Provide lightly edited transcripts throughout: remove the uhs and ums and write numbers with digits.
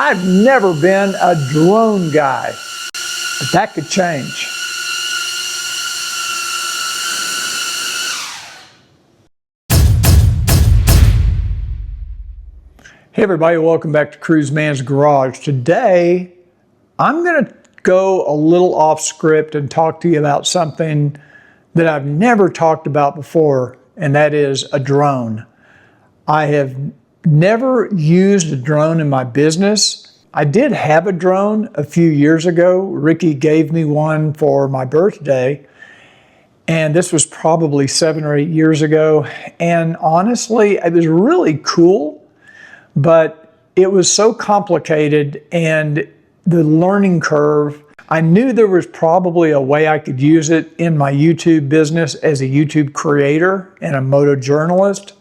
I've never been a drone guy, but that could change. Hey everybody, welcome back to Cruiseman's Garage. Today, I'm going to go a little off script and talk to you about something that I've never talked about before, and that is a drone. I have never used a drone in my business. I did have a drone a few years ago. Ricky gave me one for my birthday, and this was probably 7 or 8 years ago. And honestly, it was really cool, but it was so complicated, and the learning curve, I knew there was probably a way I could use it in my YouTube business as a YouTube creator and a motojournalist,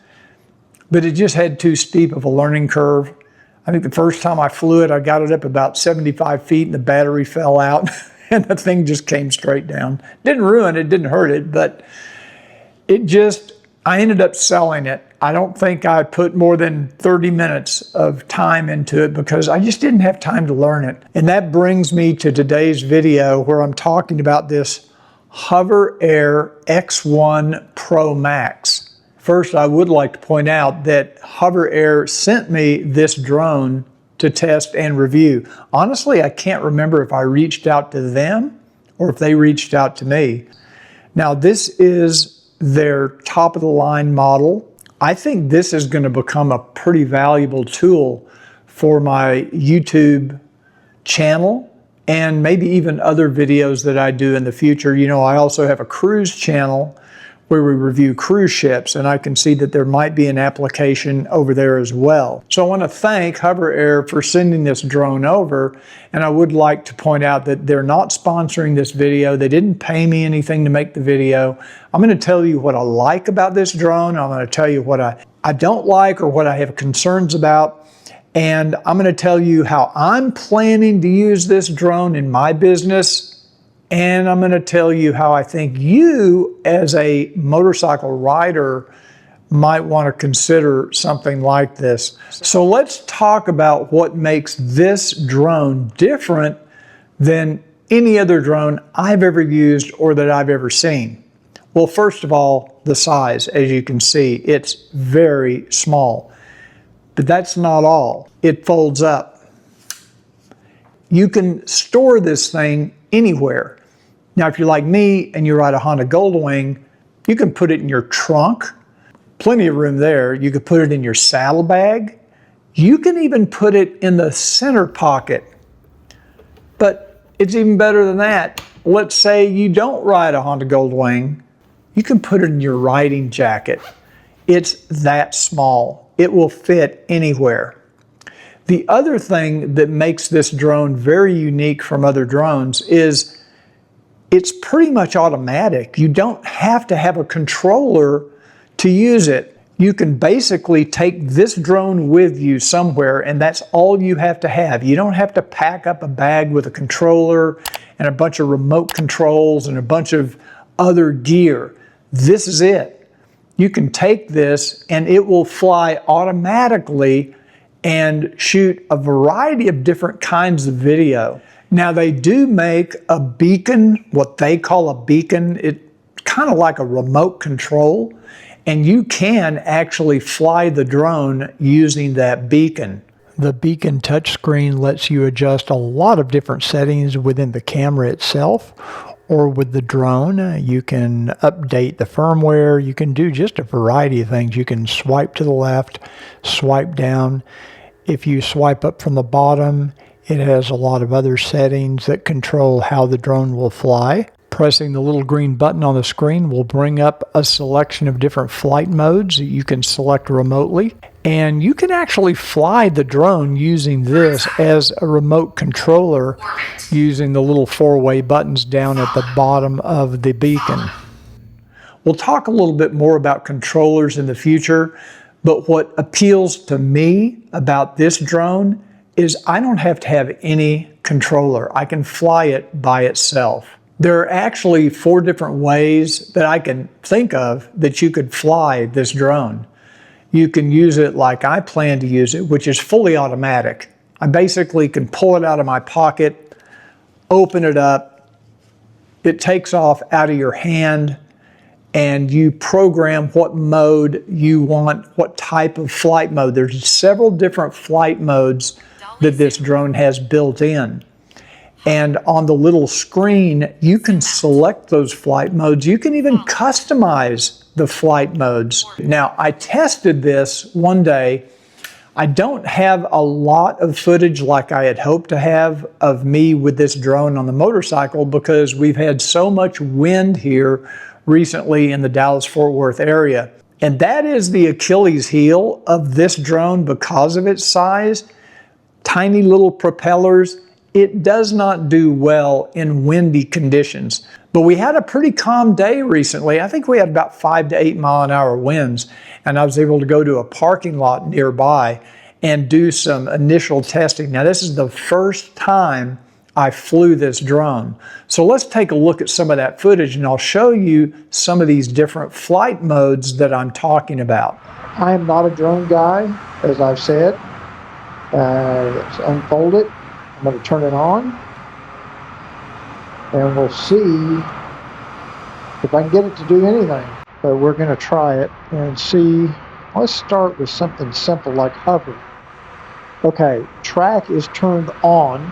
but it just had too steep of a learning curve. I think the first time I flew it, I got it up about 75 feet and the battery fell out and the thing just came straight down. Didn't ruin it, didn't hurt it, but I ended up selling it. I don't think I put more than 30 minutes of time into it because I just didn't have time to learn it. And that brings me to today's video where I'm talking about this HOVERair X1 PROMAX. First, I would like to point out that HOVERair sent me this drone to test and review. Honestly, I can't remember if I reached out to them or if they reached out to me. Now, this is their top-of-the-line model. I think this is going to become a pretty valuable tool for my YouTube channel and maybe even other videos that I do in the future. You know, I also have a cruise channel where we review cruise ships, and I can see that there might be an application over there as well. So I want to thank HOVERair for sending this drone over, and I would like to point out that they're not sponsoring this video. They didn't pay me anything to make the video. I'm going to tell you what I like about this drone. I'm going to tell you what I don't like or what I have concerns about, and I'm going to tell you how I'm planning to use this drone in my business. And I'm going to tell you how I think you, as a motorcycle rider, might want to consider something like this. So let's talk about what makes this drone different than any other drone I've ever used or that I've ever seen. Well, first of all, the size. As you can see, it's very small. But that's not all. It folds up. You can store this thing anywhere. Now, if you're like me and you ride a Honda Goldwing, you can put it in your trunk. Plenty of room there. You could put it in your saddlebag. You can even put it in the center pocket. But it's even better than that. Let's say you don't ride a Honda Goldwing. You can put it in your riding jacket. It's that small. It will fit anywhere. The other thing that makes this drone very unique from other drones is it's pretty much automatic. You don't have to have a controller to use it. You can basically take this drone with you somewhere, and that's all you have to have. You don't have to pack up a bag with a controller and a bunch of remote controls and a bunch of other gear. This is it. You can take this and it will fly automatically and shoot a variety of different kinds of video. Now, they do make a beacon, what they call a beacon. It's kind of like a remote control, and you can actually fly the drone using that beacon. The beacon touchscreen lets you adjust a lot of different settings within the camera itself or with the drone. You can update the firmware. You can do just a variety of things. You can swipe to the left, swipe down. If you swipe up from the bottom, it has a lot of other settings that control how the drone will fly. Pressing the little green button on the screen will bring up a selection of different flight modes that you can select remotely. And you can actually fly the drone using this as a remote controller using the little four-way buttons down at the bottom of the beacon. We'll talk a little bit more about controllers in the future, but what appeals to me about this drone is I don't have to have any controller. I can fly it by itself. There are actually 4 different ways that I can think of that you could fly this drone. You can use it like I plan to use it, which is fully automatic. I basically can pull it out of my pocket, open it up, it takes off out of your hand, and you program what mode you want, what type of flight mode. There's several different flight modes that this drone has built in. And on the little screen, you can select those flight modes. You can even customize the flight modes. Now, I tested this one day. I don't have a lot of footage like I had hoped to have of me with this drone on the motorcycle because we've had so much wind here recently in the Dallas-Fort Worth area. And that is the Achilles heel of this drone because of its size. Tiny little propellers. It does not do well in windy conditions. But we had a pretty calm day recently. I think we had about 5 to 8 mile an hour winds, and I was able to go to a parking lot nearby and do some initial testing. Now, this is the first time I flew this drone. So let's take a look at some of that footage, and I'll show you some of these different flight modes that I'm talking about. I am not a drone guy, as I've said. Let's unfold it. I'm going to turn it on, and we'll see if I can get it to do anything. But we're going to try it and see. Let's start with something simple like hover. Okay, track is turned on.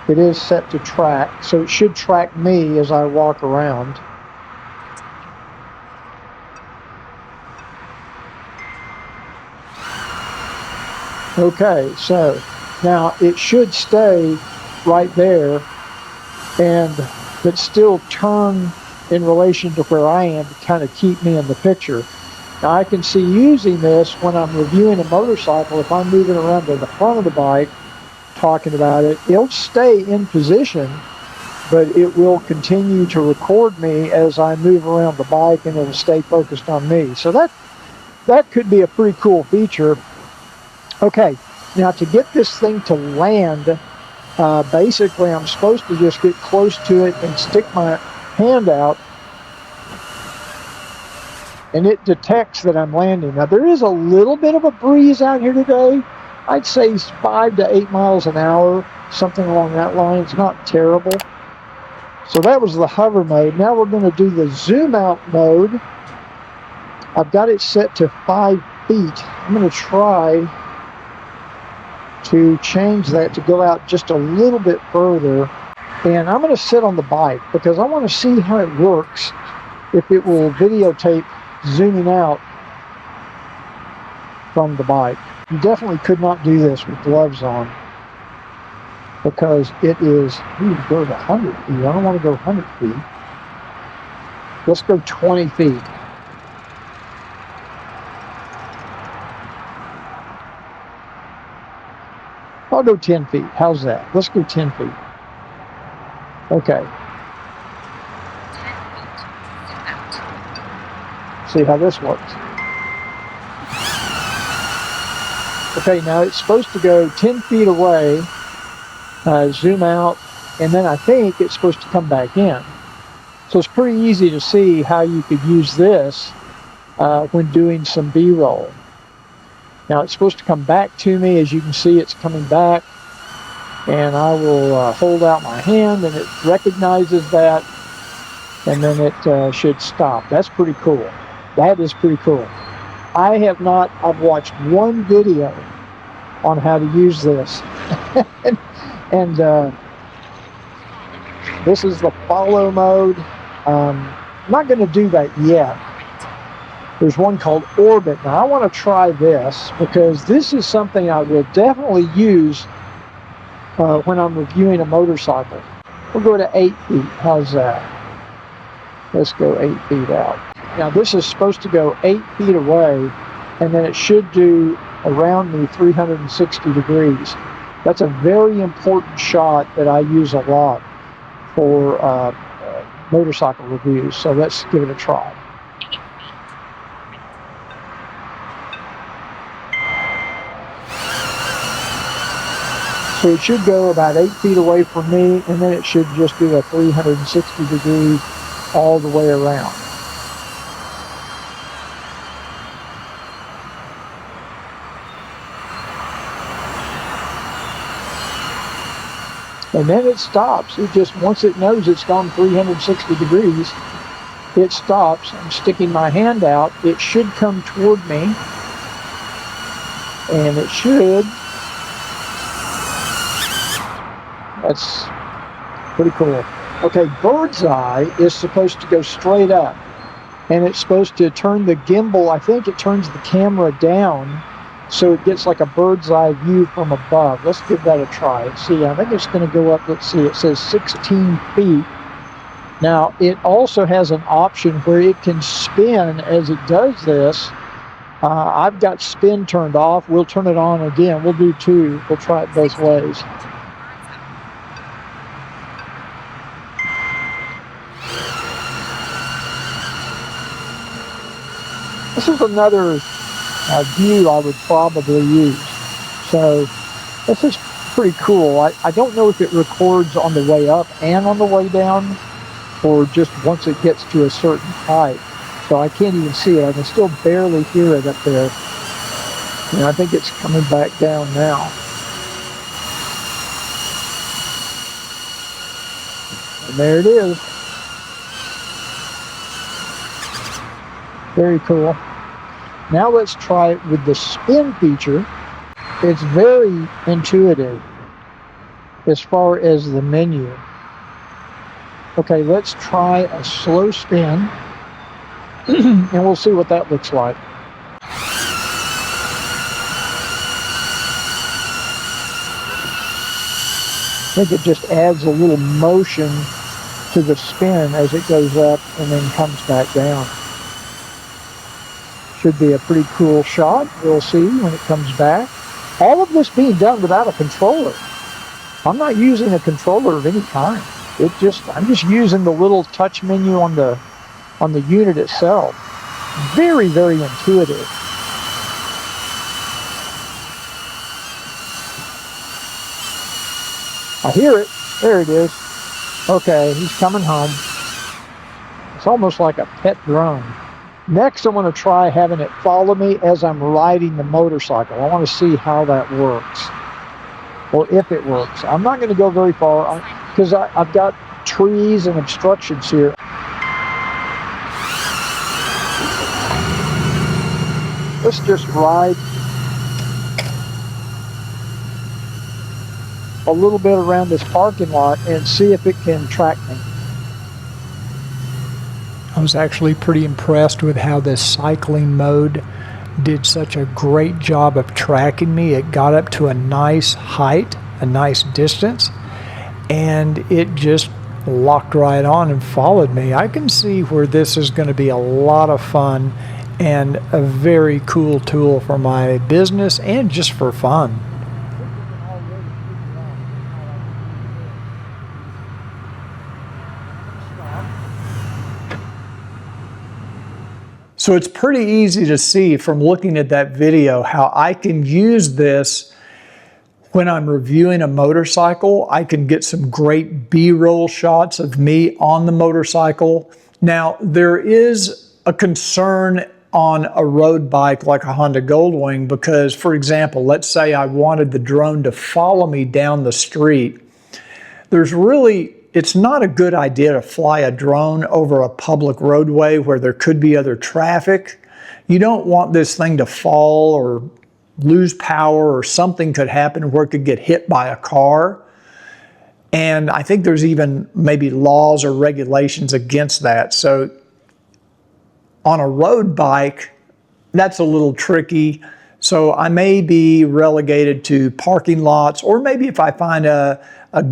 It is set to track, so it should track me as I walk around. Okay, so now it should stay right there but still turn in relation to where I am to kind of keep me in the picture. Now I can see using this when I'm reviewing a motorcycle. If I'm moving around to the front of the bike talking about it, it'll stay in position, but it will continue to record me as I move around the bike, and it'll stay focused on me. So that could be a pretty cool feature. Okay. Now to get this thing to land, basically I'm supposed to just get close to it and stick my hand out, and it detects that I'm landing. Now there is a little bit of a breeze out here today. I'd say 5 to 8 miles an hour, something along that line. It's not terrible. So that was the hover mode. Now we're going to do the zoom out mode. I've got it set to 5 feet. I'm going to try to change that to go out just a little bit further, and I'm going to sit on the bike because I want to see how it works, if it will videotape zooming out from the bike. You definitely could not do this with gloves on because it is, you can go to 100 feet. I don't want to go 100 feet. Let's go 20 feet. I'll go 10 feet. How's that? Let's go 10 feet. Okay. 10 feet. See how this works. Okay, now it's supposed to go 10 feet away, zoom out, and then I think it's supposed to come back in. So it's pretty easy to see how you could use this when doing some B-roll. Now it's supposed to come back to me. As you can see, it's coming back, and I will hold out my hand, and it recognizes that, and then it should stop. That's pretty cool. That is pretty cool. I've watched one video on how to use this, and this is the follow mode. I'm not going to do that yet. There's one called Orbit. Now I want to try this because this is something I will definitely use when I'm reviewing a motorcycle. We'll go to 8 feet. How's that? Let's go 8 feet out. Now this is supposed to go 8 feet away, and then it should do around me 360 degrees. That's a very important shot that I use a lot for motorcycle reviews. So let's give it a try. So it should go about 8 feet away from me, and then it should just do a 360 degree all the way around. And then it stops. It just, once it knows it's gone 360 degrees, it stops. I'm sticking my hand out. It should come toward me. And it should. That's pretty cool. Okay, bird's eye is supposed to go straight up. And it's supposed to turn the gimbal, I think it turns the camera down so it gets like a bird's eye view from above. Let's give that a try. Let's see, I think it's going to go up, let's see, it says 16 feet. Now, it also has an option where it can spin as it does this. I've got spin turned off. We'll turn it on again. We'll do two. We'll try it both ways. This is another view I would probably use. So this is pretty cool. I don't know if it records on the way up and on the way down, or just once it gets to a certain height. So I can't even see it. I can still barely hear it up there. And I think it's coming back down now. And there it is. Very cool. Now let's try it with the spin feature. It's very intuitive as far as the menu. Okay, let's try a slow spin and we'll see what that looks like. I think it just adds a little motion to the spin as it goes up and then comes back down. Should be a pretty cool shot. We'll see when it comes back. All of this being done without a controller. I'm not using a controller of any kind. I'm just using the little touch menu on the unit itself. Very, very intuitive. I hear it. There it is. Okay, he's coming home. It's almost like a pet drone. Next, I'm going to try having it follow me as I'm riding the motorcycle. I want to see how that works, or if it works. I'm not going to go very far because I've got trees and obstructions here. Let's just ride a little bit around this parking lot and see if it can track me. I was actually pretty impressed with how this cycling mode did such a great job of tracking me. It got up to a nice height, a nice distance, and it just locked right on and followed me. I can see where this is going to be a lot of fun and a very cool tool for my business and just for fun. So it's pretty easy to see from looking at that video how I can use this when I'm reviewing a motorcycle. I can get some great B-roll shots of me on the motorcycle. Now, there is a concern on a road bike like a Honda Goldwing because, for example, let's say I wanted the drone to follow me down the street. It's not a good idea to fly a drone over a public roadway where there could be other traffic. You don't want this thing to fall or lose power, or something could happen where it could get hit by a car. And I think there's even maybe laws or regulations against that. So on a road bike, that's a little tricky. So I may be relegated to parking lots, or maybe if I find a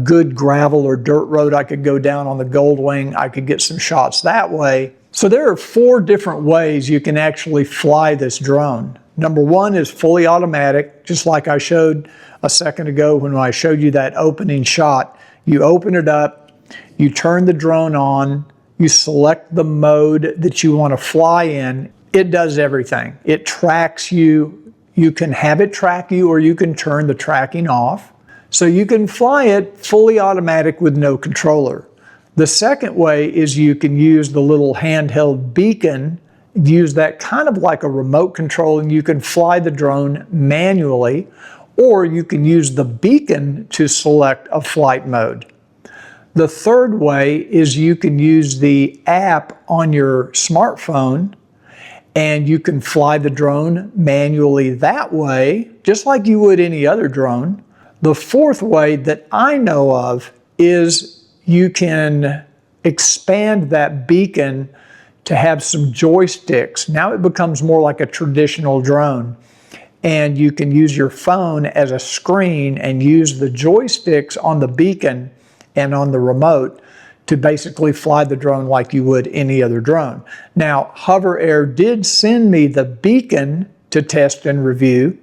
good gravel or dirt road I could go down on the Goldwing, I could get some shots that way. So there are 4 different ways you can actually fly this drone. Number 1 is fully automatic, just like I showed a second ago when I showed you that opening shot. You open it up, you turn the drone on, you select the mode that you want to fly in. It does everything. It tracks you. You can have it track you, or you can turn the tracking off. So you can fly it fully automatic with no controller. The second way is you can use the little handheld beacon, use that kind of like a remote control, and you can fly the drone manually, or you can use the beacon to select a flight mode. The third way is you can use the app on your smartphone and you can fly the drone manually that way, just like you would any other drone. The fourth way that I know of is you can expand that beacon to have some joysticks. Now it becomes more like a traditional drone. And you can use your phone as a screen and use the joysticks on the beacon and on the remote to basically fly the drone like you would any other drone. Now, HOVERair did send me the beacon to test and review,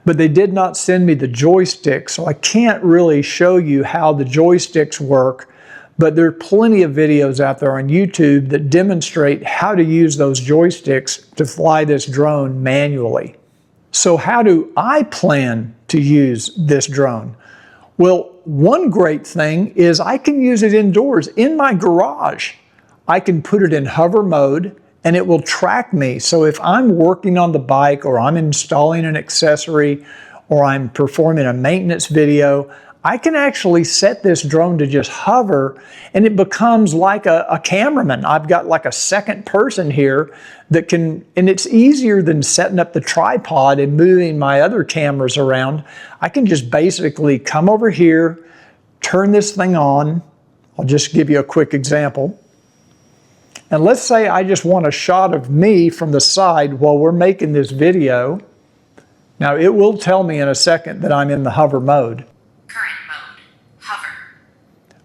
but they did not send me the joysticks, so I can't really show you how the joysticks work, but there are plenty of videos out there on YouTube that demonstrate how to use those joysticks to fly this drone manually. So how do I plan to use this drone? Well, one great thing is I can use it indoors in my garage. I can put it in hover mode and it will track me. So if I'm working on the bike or I'm installing an accessory or I'm performing a maintenance video, I can actually set this drone to just hover and it becomes like a cameraman. I've got like a second person here that can, and it's easier than setting up the tripod and moving my other cameras around. I can just basically come over here, turn this thing on. I'll just give you a quick example. And let's say I just want a shot of me from the side while we're making this video. Now it will tell me in a second that I'm in the hover mode. Current mode, hover.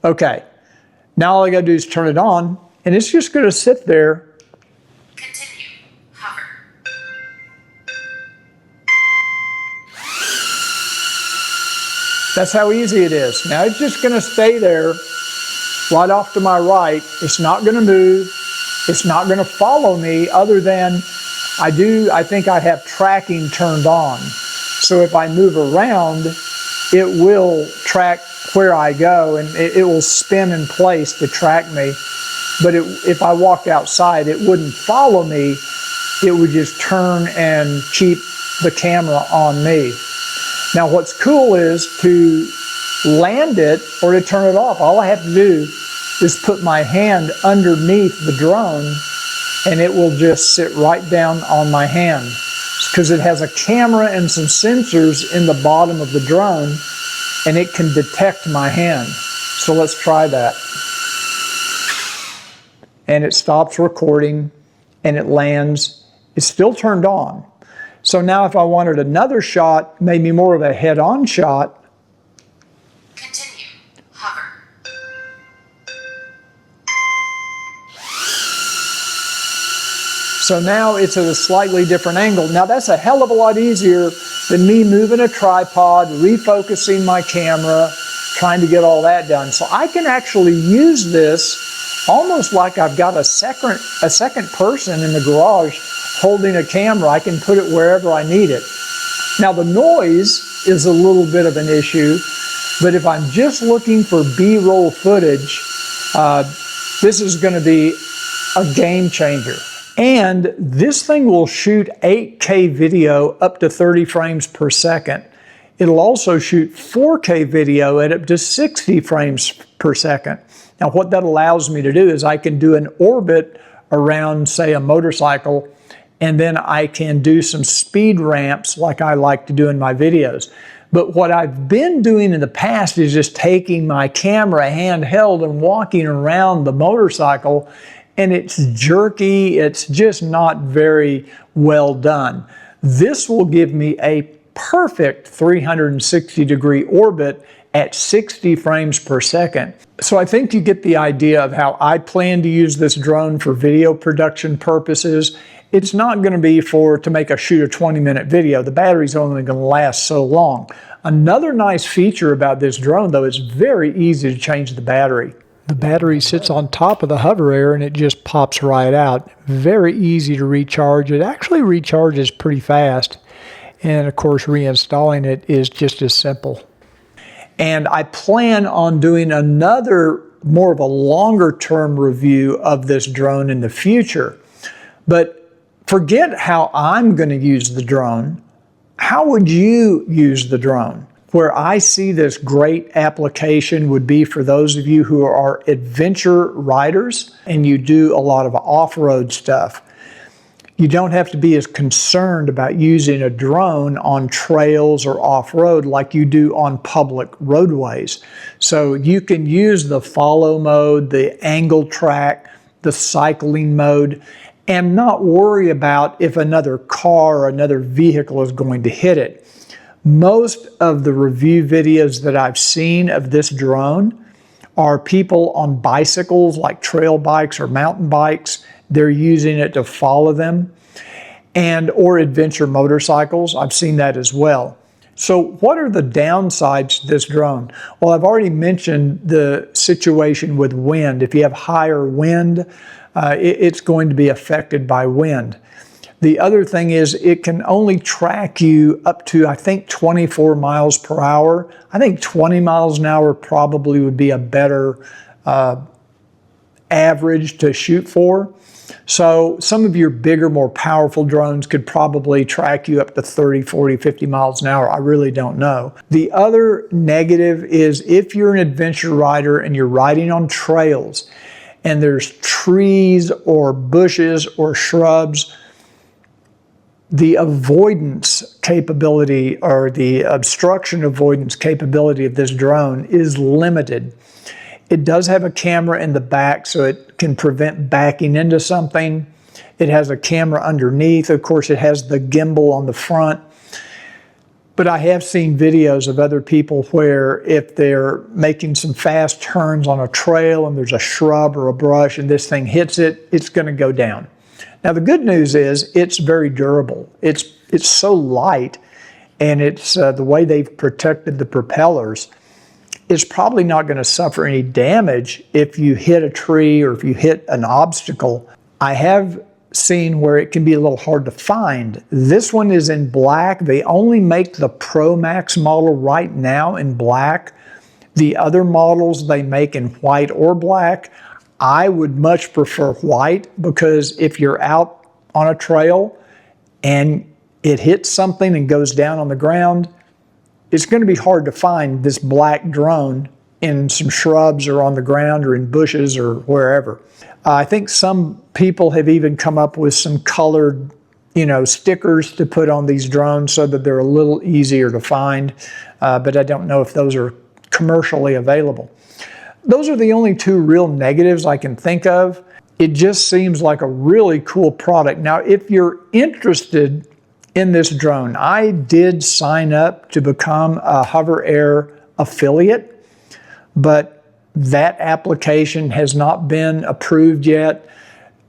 Okay, now all I gotta do is turn it on and it's just gonna sit there. Continue, hover. That's how easy it is. Now it's just gonna stay there right off to my right. It's not gonna move. It's not gonna follow me other than I think I have tracking turned on. So if I move around, it will track where I go and it will spin in place to track me. But if I walked outside, it wouldn't follow me. It would just turn and keep the camera on me. Now what's cool is to land it or to turn it off. All I have to do is put my hand underneath the drone and it will just sit right down on my hand. Because it has a camera and some sensors in the bottom of the drone and it can detect my hand. So let's try that. And it stops recording and it lands. It's still turned on. So now if I wanted another shot, maybe more of a head-on shot, Continue, hover. so now it's at a slightly different angle. Now that's a hell of a lot easier than me moving a tripod, refocusing my camera, trying to get all that done. So I can actually use this almost like I've got a second person in the garage holding a camera. I can put it wherever I need it. Now the noise is a little bit of an issue, but if I'm just looking for B-roll footage, this is going to be a game changer. And this thing will shoot 8K video up to 30 frames per second. It'll also shoot 4K video at up to 60 frames per second. Now what that allows me to do is I can do an orbit around, say, a motorcycle, and then I can do some speed ramps like I like to do in my videos. But what I've been doing in the past is just taking my camera handheld and walking around the motorcycle, and it's jerky, it's just not very well done. This will give me a perfect 360-degree orbit at 60 frames per second. So I think you get the idea of how I plan to use this drone for video production purposes. It's not going to be to make a shoot a 20-minute video. The battery's only going to last so long. Another nice feature about this drone, though, is very easy to change the battery. The battery sits on top of the HOVERair and it just pops right out. Very easy to recharge. It actually recharges pretty fast. And of course, reinstalling it is just as simple. And I plan on doing another, more of a longer term review of this drone in the future. But forget how I'm going to use the drone. how would you use the drone? Where I see this great application would be for those of you who are adventure riders and you do a lot of off-road stuff. You don't have to be as concerned about using a drone on trails or off-road like you do on public roadways. So you can use the follow mode, the angle track, the cycling mode, and not worry about if another car or another vehicle is going to hit it. Most of the review videos that I've seen of this drone are people on bicycles like trail bikes or mountain bikes. They're using it to follow them, or adventure motorcycles. I've seen that as well. So what are the downsides to this drone? Well, I've already mentioned the situation with wind. If you have higher wind, it's going to be affected by wind. The other thing is it can only track you up to, I think, 24 miles per hour. I think 20 miles an hour probably would be a better average to shoot for. So some of your bigger, more powerful drones could probably track you up to 30, 40, 50 miles an hour. I really don't know. The other negative is if you're an adventure rider and you're riding on trails and there's trees or bushes or shrubs, the avoidance capability or the obstruction avoidance capability of this drone is limited. It does have a camera in the back, so it can prevent backing into something. It has a camera underneath. Of course, it has the gimbal on the front. But I have seen videos of other people where if they're making some fast turns on a trail and there's a shrub or a brush and this thing hits it, it's going to go down. Now, the good news is it's very durable. It's so light, and it's the way they've protected the propellers. It's probably not going to suffer any damage if you hit a tree or if you hit an obstacle. I have seen where it can be a little hard to find. This one is in black. They only make the ProMax model right now in black. The other models they make in white or black. I would much prefer white because if you're out on a trail and it hits something and goes down on the ground, it's going to be hard to find this black drone in some shrubs or on the ground or in bushes or wherever. I think some people have even come up with some colored, stickers to put on these drones so that they're a little easier to find, but I don't know if those are commercially available. Those are the only two real negatives I can think of. It just seems like a really cool product. Now, if you're interested in this drone, I did sign up to become a HOVERair affiliate, but that application has not been approved yet.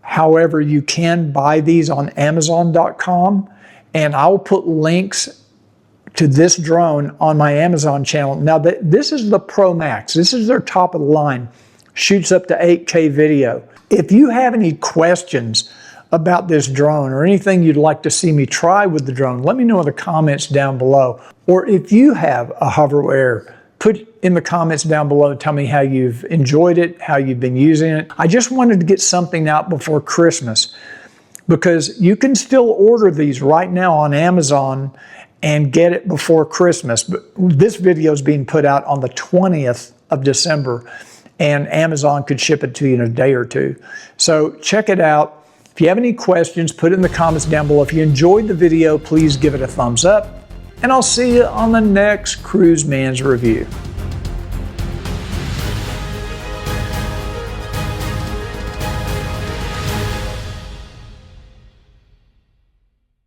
However, you can buy these on Amazon.com, and I'll put links to this drone on my Amazon channel. Now, this is the ProMax. This is their top of the line. Shoots up to 8K video. If you have any questions about this drone or anything you'd like to see me try with the drone, let me know in the comments down below. Or if you have a HOVERair, put in the comments down below, tell me how you've enjoyed it, how you've been using it. I just wanted to get something out before Christmas because you can still order these right now on Amazon and get it before Christmas. But this video is being put out on the 20th of December, and Amazon could ship it to you in a day or two. So check it out. If you have any questions, put it in the comments down below. If you enjoyed the video, please give it a thumbs up, and I'll see you on the next Cruiseman's review.